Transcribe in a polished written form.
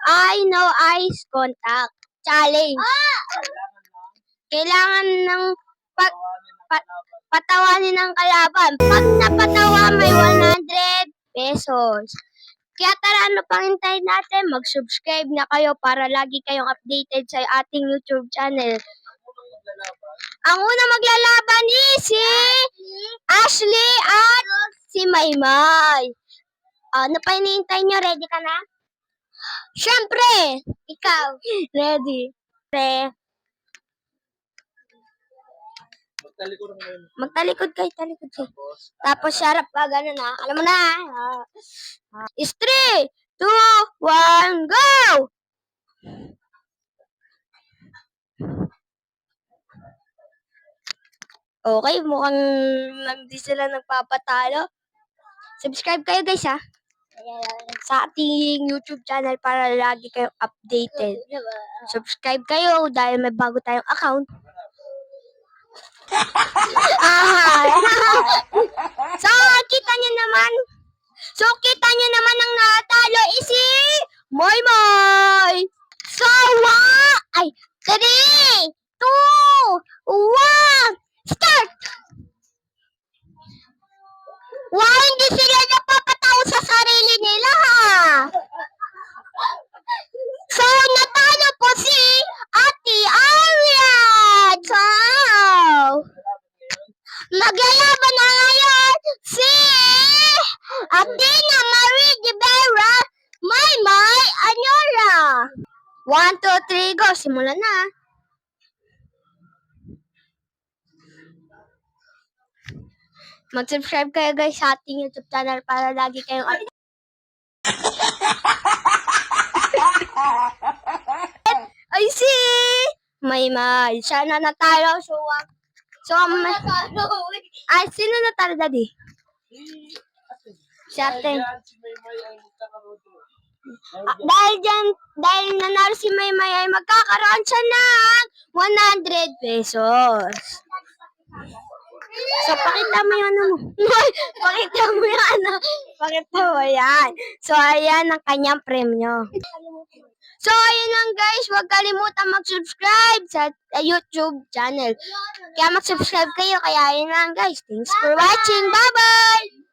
Eye no eyes contact challenge. Kailangan ng patawanin ng kalaban. Pag napatawa, may 100 pesos. Kaya tara, ano pang hintayin natin? Mag-subscribe na kayo para lagi kayong updated sa ating YouTube channel. Ang una maglalaban is si Ashley at si Maymay. Ano pa hinihintay nyo? Ready ka na? Siyempre! Ikaw! Ready? Magtalikod kayo, talikod kayo. Tapos sarap ka, gano'n na. Alam mo na. Is 3, 2, 1, go! Okay, mukhang hindi sila nagpapatalo. Subscribe kayo guys ha. Sa ating YouTube channel para lagi kayong updated. Subscribe kayo dahil may bago tayong account. So, kita nyo naman ang natalo is si Maymay. So, 3, 2, 1, start! Wow, hindi sila napapataw sa sarili nila ha. So, natalo po si Ate Arian. So, maglalaban na ngayon si Athena Marie de Vera, Maymay Anyora. 1, 2, 3, go. Simulan na. Mag-subscribe kayo guys sa ating YouTube channel para lagi kayong ay si Maymay. Sana natalo. Ay, sino natalo, Daddy? Si Ate. Dahil nanalo si Maymay ay magkakaroon siya ng 100 pesos. So, pakita mo yung ano mo. Pakita mo yan. So, ayan ang kanyang premyo. So, ayun lang guys. Huwag kalimutan mag-subscribe sa YouTube channel. Kaya mag-subscribe kayo. Kaya ayun lang guys. Thanks for watching. Bye-bye!